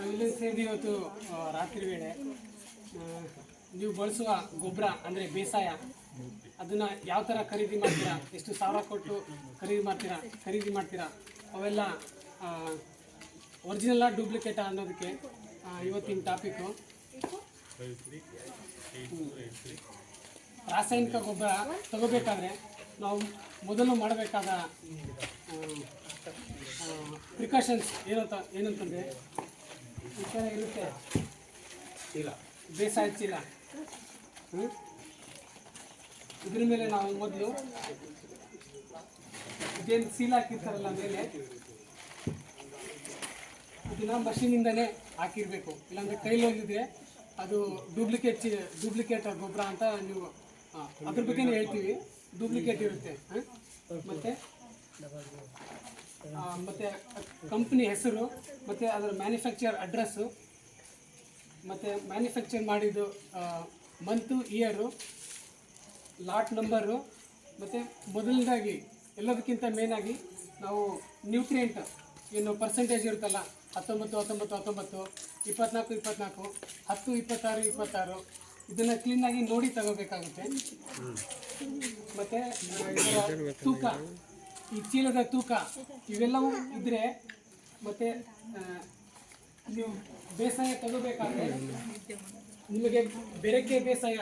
ನಾವಿಲ್ಲಿ ಸೇರಿ ಇವತ್ತು ರಾತ್ರಿ ವೇಳೆ ನೀವು ಬಳಸುವ ಗೊಬ್ಬರ ಅಂದರೆ ಬೇಸಾಯ ಅದನ್ನು ಯಾವ ಥರ ಖರೀದಿ ಮಾಡ್ತೀರಾ, ಎಷ್ಟು ಸಾವಿರ ಕೊಟ್ಟು ಖರೀದಿ ಮಾಡ್ತೀರಾ ಅವೆಲ್ಲ ಒರಿಜಿನಲ್ಲ ಡೂಪ್ಲಿಕೇಟಾ ಅನ್ನೋದಕ್ಕೆ ಇವತ್ತಿನ ಟಾಪಿಕ್ಕು. ರಾಸಾಯನಿಕ ಗೊಬ್ಬರ ತಗೋಬೇಕಾದ್ರೆ ನಾವು ಮೊದಲು ಮಾಡಬೇಕಾದ ಪ್ರಿಕಾಷನ್ಸ್ ಏನಂತಂದರೆ ಈ ಥರ ಇರುತ್ತೆ ಚೀಲ, ಬೇಸಾಯ ಚೀಲ. ಇದ್ರ ಮೇಲೆ ನಾವು ಮೊದಲು ಇದೇನು ಸೀಲ್ ಹಾಕಿರ್ತಾರಲ್ಲ ಮೇಲೆ ಇದನ್ನ ಮಷೀನಿಂದನೇ ಹಾಕಿರಬೇಕು, ಇಲ್ಲಾಂದರೆ ಕೈಲಿ ಹೋಗಿದ್ರೆ ಅದು ಡೂಪ್ಲಿಕೇಟ್ ಗೊಬ್ಬರ ಅಂತ ನೀವು ಅದ್ರ ಬಗ್ಗೆನೇ ಹೇಳ್ತೀವಿ. ಡೂಪ್ಲಿಕೇಟ್ ಇರುತ್ತೆ. ಮತ್ತು ಕಂಪ್ನಿ ಹೆಸರು ಮತ್ತು ಅದರ ಮ್ಯಾನುಫ್ಯಾಕ್ಚರ್ ಅಡ್ರೆಸ್ಸು ಮತ್ತು ಮ್ಯಾನುಫ್ಯಾಕ್ಚರ್ ಮಾಡಿದ್ದು ಮಂತು, ಇಯರು, ಲಾಟ್ ನಂಬರು ಮತ್ತು ಮೊದಲನೇದಾಗಿ ಎಲ್ಲದಕ್ಕಿಂತ ಮೇನಾಗಿ ನಾವು ನ್ಯೂಟ್ರಿಯೆಂಟ್ ಏನು ಪರ್ಸೆಂಟೇಜ್ ಇರುತ್ತಲ್ಲ 19, 19, 19, 24, 10, 26, ಇದನ್ನು ಕ್ಲೀನಾಗಿ ನೋಡಿ ತಗೋಬೇಕಾಗುತ್ತೆ. ಮತ್ತು ಇದರ ತೂಕ, ಈ ಚೀಲದ ತೂಕ ಇವೆಲ್ಲವೂ ಇದ್ದರೆ ಮತ್ತು ನೀವು ಬೇಸಾಯ ತಗೋಬೇಕಾದ್ರೆ ನಿಮಗೆ ಬೆರಕೆ ಬೇಸಾಯ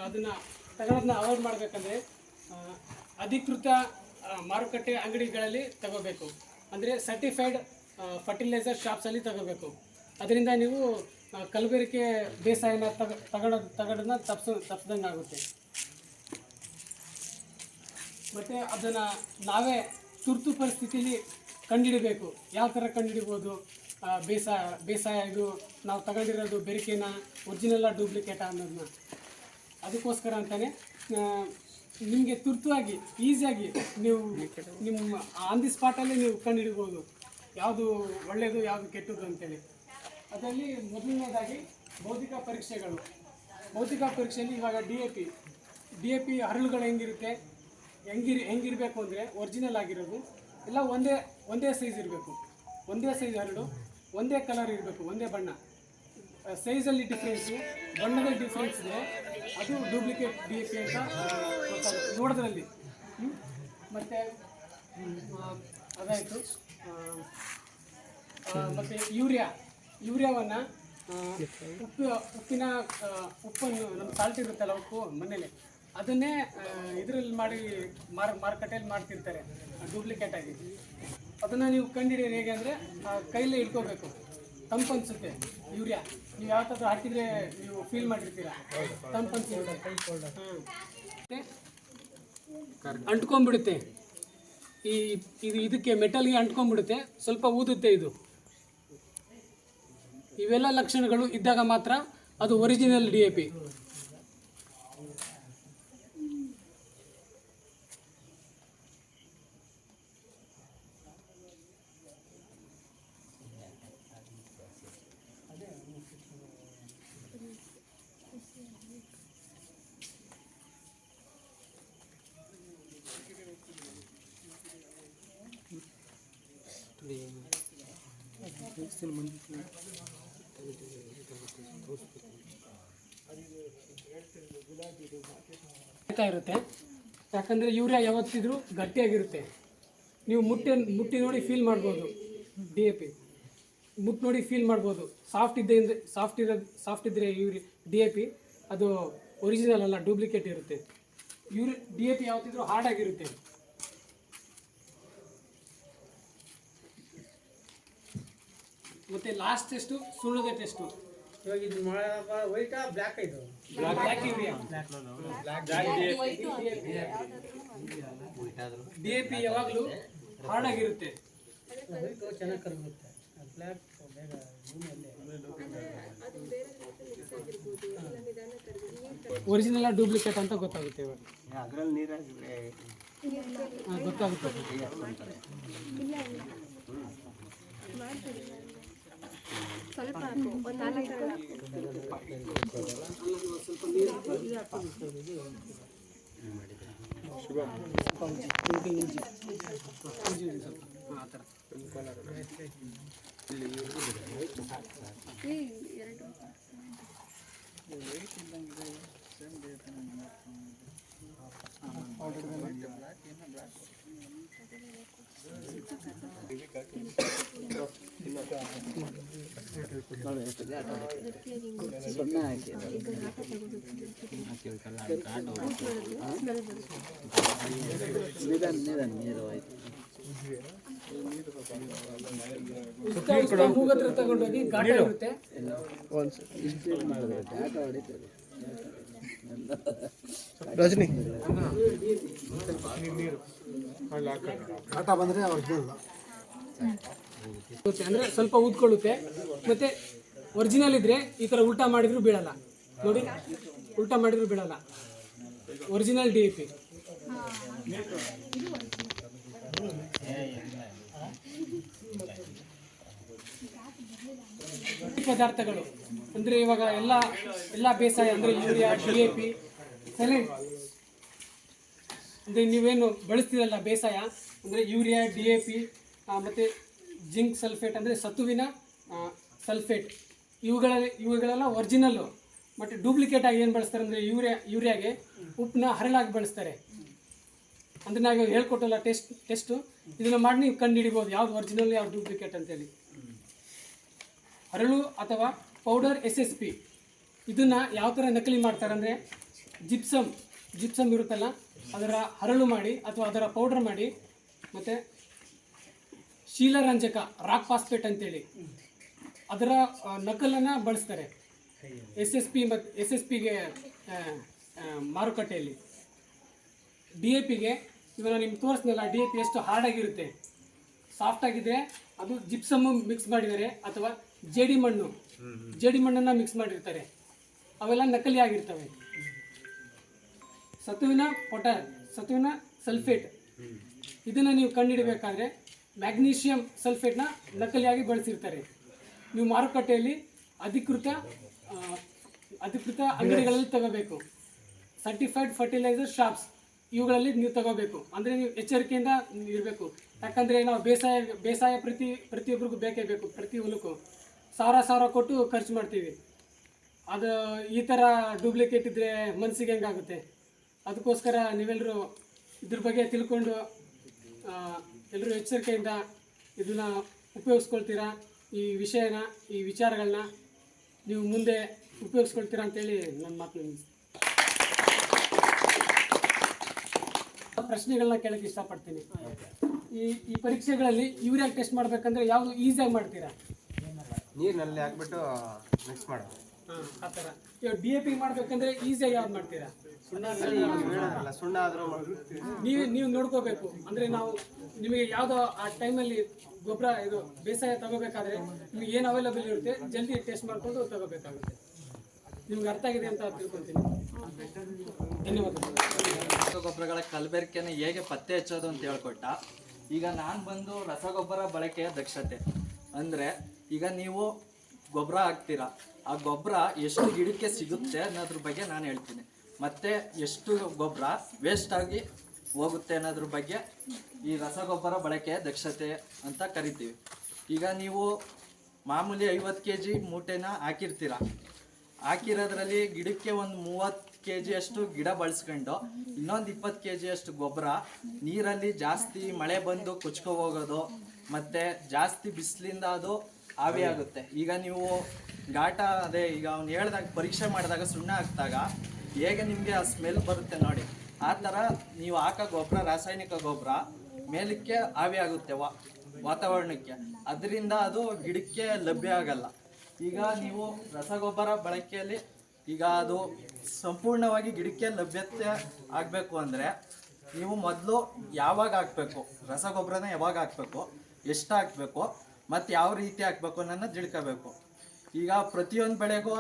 ಅದನ್ನು ತಗೊಳ್ಳೋದನ್ನ ಅವಾಯ್ಡ್ ಮಾಡಬೇಕಂದ್ರೆ ಅಧಿಕೃತ ಮಾರುಕಟ್ಟೆ ಅಂಗಡಿಗಳಲ್ಲಿ ತಗೋಬೇಕು, ಅಂದರೆ ಸರ್ಟಿಫೈಡ್ ಫರ್ಟಿಲೈಸರ್ ಶಾಪ್ಸಲ್ಲಿ ತಗೋಬೇಕು. ಅದರಿಂದ ನೀವು ಕಲಬೆರಕೆ ಬೇಸಾಯನ ತಗೊಳ್ಳೋದನ್ನ ತಪ್ಪಿಸ್ದಂಗೆ ಆಗುತ್ತೆ. ಮತ್ತು ಅದನ್ನು ನಾವೇ ತುರ್ತು ಪರಿಸ್ಥಿತಿಯಲ್ಲಿ ಕಂಡುಹಿಡಬೇಕು. ಯಾವ ಥರ ಕಂಡುಹಿಡಿಬೋದು ಬೇಸಾಯ ಇದು ನಾವು ತಗೊಂಡಿರೋದು ಬೆರಕೆನ ಒರಿಜಿನಲ್ಲ ಡೂಪ್ಲಿಕೇಟಾ ಅನ್ನೋದನ್ನ. ಅದಕ್ಕೋಸ್ಕರ ಅಂತಲೇ ನಿಮಗೆ ತುರ್ತುವಾಗಿ ಈಸಿಯಾಗಿ ನೀವು ನಿಮ್ಮ ಆನ್ ದಿ ಸ್ಪಾಟಲ್ಲೇ ನೀವು ಕಂಡುಹಿಡ್ಬೋದು ಯಾವುದು ಒಳ್ಳೆಯದು ಯಾವುದು ಕೆಟ್ಟದ್ದು ಅಂತೇಳಿ. ಅದರಲ್ಲಿ ಮೊದಲನೇದಾಗಿ ಭೌತಿಕ ಪರೀಕ್ಷೆಗಳು. ಭೌತಿಕ ಪರೀಕ್ಷೆಯಲ್ಲಿ ಇವಾಗ ಡಿ ಎ ಪಿ ಹರಳುಗಳು ಹೆಂಗಿರಬೇಕು ಅಂದರೆ ಒರಿಜಿನಲ್ ಆಗಿರೋದು ಎಲ್ಲ ಒಂದೇ ಸೈಜ್ ಇರಬೇಕು, ಒಂದೇ ಸೈಜ್ ಹರಳು, ಒಂದೇ ಕಲರ್ ಇರಬೇಕು, ಒಂದೇ ಬಣ್ಣ. ಸೈಜಲ್ಲಿ ಡಿಫ್ರೆನ್ಸು, ಬಣ್ಣದಲ್ಲಿ ಡಿಫ್ರೆನ್ಸ್ ಇದೆ, ಅದು ಡೂಪ್ಲಿಕೇಟ್ ಡಿ ಎ ಪಿ ಅಂತ ನೋಡೋದ್ರಲ್ಲಿ. ಮತ್ತು ಅದಾಯಿತು. ಮತ್ತು ಯೂರಿಯಾವನ್ನು ಉಪ್ಪನ್ನು ನಮ್ಮ ಸಾಲ್ಟ್ ಇರುತ್ತಲ್ಲ, ಉಪ್ಪು ಮನೇಲಿ, ಅದನ್ನೇ ಇದರಲ್ಲಿ ಮಾಡಿ ಮಾರುಕಟ್ಟೆಯಲ್ಲಿ ಮಾಡ್ತಿರ್ತಾರೆ ಡೂಪ್ಲಿಕೇಟ್ ಆಗಿ. ಅದನ್ನು ನೀವು ಕಂಡುಹಿಡಿಯೋದು ಹೇಗೆ ಅಂದರೆ ಕೈಲೇ ಇಟ್ಕೋಬೇಕು. ತಂಪು ಅನಿಸುತ್ತೆ ಯೂರಿಯಾ, ನೀವು ಯಾವ ಥರ ಹಾಕಿದರೆ ನೀವು ಫೀಲ್ ಮಾಡಿರ್ತೀರ, ತಂಪು ಅನಿಸುತ್ತೆ, ಅಂಟ್ಕೊಂಡ್ಬಿಡುತ್ತೆ. ಇದಕ್ಕೆ ಮೆಟಲ್ಗೆ ಅಂಟ್ಕೊಂಡ್ಬಿಡುತ್ತೆ, ಸ್ವಲ್ಪ ಊದುತ್ತೆ. ಇವೆಲ್ಲ ಲಕ್ಷಣಗಳು ಇದ್ದಾಗ ಮಾತ್ರ ಅದು ಒರಿಜಿನಲ್ ಡಿ ಎ ಪಿ. ಇರುತ್ತೆ, ಯಾಕಂದರೆ ಯೂರಿಯಾ ಯಾವತ್ತಿದ್ರೂ ಗಟ್ಟಿಯಾಗಿರುತ್ತೆ. ನೀವು ಮುಟ್ಟಿ ನೋಡಿ ಫೀಲ್ ಮಾಡ್ಬೋದು. ಡಿ ಎ ಪಿ ಮುಟ್ಟಿ ನೋಡಿ ಫೀಲ್ ಮಾಡ್ಬೋದು. ಸಾಫ್ಟ್ ಇದ್ದರೆ ಡಿ ಎ ಪಿ ಅದು ಒರಿಜಿನಲ್ ಅಲ್ಲ, ಡೂಪ್ಲಿಕೇಟ್ ಇರುತ್ತೆ. ಡಿ ಎ ಪಿ ಯಾವತ್ತಿದ್ರೂ ಹಾರ್ಡಾಗಿರುತ್ತೆ. ಮತ್ತು ಲಾಸ್ಟ್ ಟೆಸ್ಟು ಸುಣ್ಣದ ಟೆಸ್ಟು. ಇವಾಗ ಇದು ವೈಟಾ ಬ್ಲ್ಯಾಕ್ ಇದು black urea, D A P ಯಾವಾಗಲೂ ಹಾರ್ಡಾಗಿರುತ್ತೆ, ವೈಟು ಚೆನ್ನಾಗಿ ಕರಗುತ್ತೆ. ಬ್ಲ್ಯಾಕ್ ಬೇಗ ಒರಿಜಿನಲ್ ಡೂಪ್ಲಿಕೇಟ್ ಅಂತ ಗೊತ್ತಾಗುತ್ತೆ. ಇವಾಗ ಅದರಲ್ಲಿ ನೀರಾಗಿದ್ರೆ ಗೊತ್ತಾಗುತ್ತೆ. ಸ್ವಲ್ಪ ಹಾಕು, ಒಂದು 4 ಸ್ವಲ್ಪ ನೀರು ಸ್ವಲ್ಪ ಆ ಥರ ಈ ಎರಡು ಮೂಗತ್ರ ತಗೊಂಡೋಗಿ ಘಾಟ ಇರುತ್ತೆ. ರಜನಿ ಅಂದ್ರೆ ಸ್ವಲ್ಪ ಊದ್ಕೊಳ್ಳುತ್ತೆ. ಮತ್ತೆ ಒರಿಜಿನಲ್ ಇದ್ರೆ ಈ ತರ ಉಲ್ಟಾ ಮಾಡಿದ್ರು ಬೀಳಲ್ಲ. ನೋಡಿ, ಉಲ್ಟಾ ಮಾಡಿದ್ರು ಬೀಳಲ್ಲ. Original DAP. ಪದಾರ್ಥಗಳು ಅಂದ್ರೆ ಇವಾಗ ಎಲ್ಲ ಬೇಸಾಯ ಅಂದ್ರೆ ಯೂರಿಯಾ, DAP, ಸೆಲೆಂಟ್ ಅಂದ್ರೆ ನೀವೇನು ಬಳಸ್ತೀರಲ್ಲ ಬೇಸಾಯ ಅಂದ್ರೆ ಯೂರಿಯಾ, DAP ಮತ್ತೆ ಜಿಂಕ್ ಸಲ್ಫೇಟ್ ಅಂದರೆ ಸತುವಿನ ಸಲ್ಫೇಟ್, ಇವುಗಳೆಲ್ಲ ಒರಿಜಿನಲ್ಲು. ಮತ್ತು ಡೂಪ್ಲಿಕೇಟ್ ಆಗಿ ಏನು ಬಳಸ್ತಾರೆ ಅಂದರೆ ಯೂರಿಯಾಗೆ ಉಪ್ಪನ್ನ ಹರಳಾಗಿ ಬಳಸ್ತಾರೆ. ಅಂದರೆ ನಾವು ಹೇಳ್ಕೊಟ್ಟಲ್ಲ ಟೆಸ್ಟು ಇದನ್ನು ಮಾಡಿ ನೀವು ಕಂಡು ಹಿಡಿಬೋದು ಯಾವ್ದು ಒರಿಜಿನಲ್ ಯಾವ್ದು ಡೂಪ್ಲಿಕೇಟ್ ಅಂತೇಳಿ. ಹರಳು ಅಥವಾ ಪೌಡರ್ SSP ಇದನ್ನು ಯಾವ ಥರ ನಕಲಿ ಮಾಡ್ತಾರೆ ಅಂದರೆ ಜಿಪ್ಸಮ್ ಇರುತ್ತಲ್ಲ ಅದರ ಹರಳು ಮಾಡಿ ಅಥವಾ ಅದರ ಪೌಡರ್ ಮಾಡಿ, ಮತ್ತು ಶೀಲರಂಜಕ ರಾಕ್ ಫಾಸ್ಫೇಟ್ ಅಂತೇಳಿ ಅದರ ನಕಲನ್ನು ಬಳಸ್ತಾರೆ SSPಗೆ ಮಾರುಕಟ್ಟೆಯಲ್ಲಿ. DAPಗೆ ಇವಾಗ ನಿಮ್ಗೆ ತೋರಿಸ್ನಲ್ಲ DAP ಎಷ್ಟು ಹಾರ್ಡಾಗಿರುತ್ತೆ, ಸಾಫ್ಟಾಗಿದ್ದರೆ ಅದು ಜಿಪ್ಸಮ್ಮು ಮಿಕ್ಸ್ ಮಾಡಿದ್ದಾರೆ ಅಥವಾ ಜೇಡಿ ಮಣ್ಣನ್ನು ಮಿಕ್ಸ್ ಮಾಡಿರ್ತಾರೆ, ಅವೆಲ್ಲ ನಕಲಿ ಆಗಿರ್ತವೆ. ಸತುವಿನ ಸಲ್ಫೇಟ್ ಇದನ್ನು ನೀವು ಕಂಡುಹಿಡಬೇಕಾದ್ರೆ ಮ್ಯಾಗ್ನೀಷಿಯಂ ಸಲ್ಫೇಟ್ನ ನಕಲಿಯಾಗಿ ಬಳಸಿರ್ತಾರೆ. ನೀವು ಮಾರುಕಟ್ಟೆಯಲ್ಲಿ ಅಧಿಕೃತ ಅಂಗಡಿಗಳಲ್ಲಿ ತಗೋಬೇಕು. ಸರ್ಟಿಫೈಡ್ ಫರ್ಟಿಲೈಸರ್ ಶಾಪ್ಸ್ ಇವುಗಳಲ್ಲಿ ನೀವು ತಗೋಬೇಕು. ಅಂದರೆ ನೀವು ಎಚ್ಚರಿಕೆಯಿಂದ ಇರಬೇಕು. ಯಾಕಂದರೆ ನಾವು ಬೇಸಾಯ ಪ್ರತಿಯೊಬ್ಬರಿಗೂ ಬೇಕೇ ಬೇಕು. ಪ್ರತಿ ಹೊಲಕ್ಕೂ ಸಾವಿರ ಕೊಟ್ಟು ಖರ್ಚು ಮಾಡ್ತೀವಿ. ಅದು ಈ ಥರ ಡೂಪ್ಲಿಕೇಟ್ ಇದ್ದರೆ ಮನಸ್ಸಿಗೆ ಹೆಂಗಾಗುತ್ತೆ. ಅದಕ್ಕೋಸ್ಕರ ನೀವೆಲ್ಲರೂ ಇದ್ರ ಬಗ್ಗೆ ತಿಳ್ಕೊಂಡು ಎಲ್ಲರೂ ಎಚ್ಚರಿಕೆಯಿಂದ ಇದನ್ನು ಉಪಯೋಗಿಸ್ಕೊಳ್ತೀರಾ. ಈ ವಿಚಾರಗಳನ್ನ ನೀವು ಮುಂದೆ ಉಪಯೋಗಿಸ್ಕೊಳ್ತೀರಾ ಅಂತೇಳಿ ನನ್ನ ಮಾತು ಮುಗಿಸ್ತೀನಿ. ಪ್ರಶ್ನೆಗಳನ್ನ ಕೇಳಕ್ಕೆ ಇಷ್ಟಪಡ್ತೀನಿ. ಈ ಪರೀಕ್ಷೆಗಳಲ್ಲಿ ಯೂರಿಯಾ ಟೆಸ್ಟ್ ಮಾಡಬೇಕಂದ್ರೆ ಯಾವುದು ಈಸಿಯಾಗಿ ಮಾಡ್ತೀರಾ? ನೀರಿನಲ್ಲಿ ಹಾಕ್ಬಿಟ್ಟು ಮಿಕ್ಸ್ ಮಾಡೋದು. ಆ ಥರ. ಇವಾಗ DAP ಮಾಡಬೇಕಂದ್ರೆ ಈಸಿಯಾಗಿ ಯಾವ್ದು ಮಾಡ್ತೀರಾ? ಸುಣ್ಣ ಆದರೂ ನೀವು ನೋಡ್ಕೋಬೇಕು. ಅಂದರೆ ನಿಮಗೆ ಯಾವುದೋ ಆ ಟೈಮಲ್ಲಿ ಗೊಬ್ಬರ ಇದು ಬೇಸಾಯ ತಗೋಬೇಕಾದ್ರೆ ನಿಮಗೆ ಏನು ಅವೈಲಬಲ್ ಇರುತ್ತೆ ಜಲ್ದಿ ಟೆಸ್ಟ್ ಮಾಡಿಕೊಂಡು ತಗೋಬೇಕಾಗುತ್ತೆ. ನಿಮ್ಗೆ ಅರ್ಥ ಆಗಿದೆ ಅಂತ ತಿಳ್ಕೊತೀನಿ. ಧನ್ಯವಾದಗಳು. ರಸಗೊಬ್ಬರಗಳ ಕಲಬೆರಕೆಯನ್ನು ಹೇಗೆ ಪತ್ತೆ ಹಚ್ಚೋದು ಅಂತ ಹೇಳ್ಕೊಟ್ಟ. ಈಗ ನಾನು ಬಂದು ರಸಗೊಬ್ಬರ ಬಳಕೆಯ ದಕ್ಷತೆ ಅಂದರೆ ಈಗ ನೀವು ಗೊಬ್ಬರ ಹಾಕ್ತೀರಾ, ಆ ಗೊಬ್ಬರ ಎಷ್ಟು ಗಿಡಕ್ಕೆ ಸಿಗುತ್ತೆ ಅನ್ನೋದ್ರ ಬಗ್ಗೆ ನಾನು ಹೇಳ್ತೀನಿ. ಮತ್ತು ಎಷ್ಟು ಗೊಬ್ಬರ ವೇಸ್ಟ್ ಆಗಿ ಹೋಗುತ್ತೆ ಅನ್ನೋದ್ರ ಬಗ್ಗೆ ಈ ರಸಗೊಬ್ಬರ ಬಳಕೆಯ ದಕ್ಷತೆ ಅಂತ ಕರಿತೀವಿ. ಈಗ ನೀವು ಮಾಮೂಲಿ 50 kg ಮೂಟೆನ ಹಾಕಿರೋದ್ರಲ್ಲಿ ಗಿಡಕ್ಕೆ ಒಂದು 30 kg ಅಷ್ಟು ಗಿಡ ಬಳಸ್ಕೊಂಡು ಇನ್ನೊಂದು 20 kg ಅಷ್ಟು ಗೊಬ್ಬರ ನೀರಲ್ಲಿ ಜಾಸ್ತಿ ಮಳೆ ಬಂದು ಕೊಚ್ಕೊ ಹೋಗೋದು ಮತ್ತು ಜಾಸ್ತಿ ಬಿಸಿಲಿಂದ ಅದು ಆವಿಯಾಗುತ್ತೆ. ಈಗ ನೀವು ಈಗ ಅವ್ನು ಹೇಳ್ದಾಗ ಪರೀಕ್ಷೆ ಮಾಡಿದಾಗ ಸುಣ್ಣ ಹಾಕಿದಾಗ ಹೇಗೆ ನಿಮಗೆ ಆ ಸ್ಮೆಲ್ ಬರುತ್ತೆ ನೋಡಿ, ಆ ಥರ ನೀವು ಹಾಕೋ ಗೊಬ್ಬರ ರಾಸಾಯನಿಕ ಗೊಬ್ಬರ ಮೇಲಕ್ಕೆ ಆವಿಯಾಗುತ್ತೆ ವಾತಾವರಣಕ್ಕೆ, ಅದರಿಂದ ಅದು ಗಿಡಕ್ಕೆ ಲಭ್ಯ ಆಗಲ್ಲ. ಈಗ ನೀವು ರಸಗೊಬ್ಬರ ಬಳಕೆಯಲ್ಲಿ ಈಗ ಅದು ಸಂಪೂರ್ಣವಾಗಿ ಗಿಡಕ್ಕೆ ಲಭ್ಯತೆ ಆಗಬೇಕು ಅಂದರೆ ನೀವು ಮೊದಲು ಯಾವಾಗ ಹಾಕಬೇಕು, ರಸಗೊಬ್ಬರನ ಯಾವಾಗ ಹಾಕಬೇಕು, ಎಷ್ಟು ಹಾಕಬೇಕು ಮತ್ತು ಯಾವ ರೀತಿ ಹಾಕಬೇಕು ಅನ್ನೋದನ್ನ ತಿಳ್ಕೋಬೇಕು. ಈಗ ಪ್ರತಿಯೊಂದು ಬೆಳೆಗೂ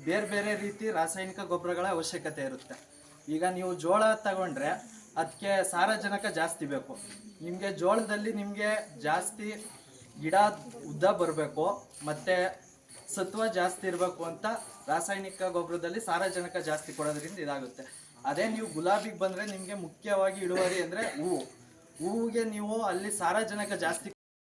ಬೇರೆ ಬೇರೆ ರೀತಿ ರಾಸಾಯನಿಕ ಗೊಬ್ಬರಗಳ ಅವಶ್ಯಕತೆ ಇರುತ್ತೆ. ಈಗ ನೀವು ಜೋಳ ತಗೊಂಡ್ರೆ ಅದಕ್ಕೆ ಸಾರಜನಕ ಜಾಸ್ತಿ ಬೇಕು. ನಿಮಗೆ ಜೋಳದಲ್ಲಿ ನಿಮಗೆ ಜಾಸ್ತಿ ಗಿಡ ಉದ್ದ ಬರಬೇಕು ಮತ್ತು ಸತ್ವ ಜಾಸ್ತಿ ಇರಬೇಕು ಅಂತ ರಾಸಾಯನಿಕ ಗೊಬ್ಬರದಲ್ಲಿ ಸಾರಜನಕ ಜಾಸ್ತಿ ಕೊಡೋದ್ರಿಂದ ಇದಾಗುತ್ತೆ. ಅದೇ ನೀವು ಗುಲಾಬಿಗೆ ಬಂದರೆ ನಿಮಗೆ ಮುಖ್ಯವಾಗಿ ಇಳುವರಿ ಅಂದರೆ ಹೂವಿಗೆ ನೀವು ಅಲ್ಲಿ ಸಾರಜನಕ ಜಾಸ್ತಿ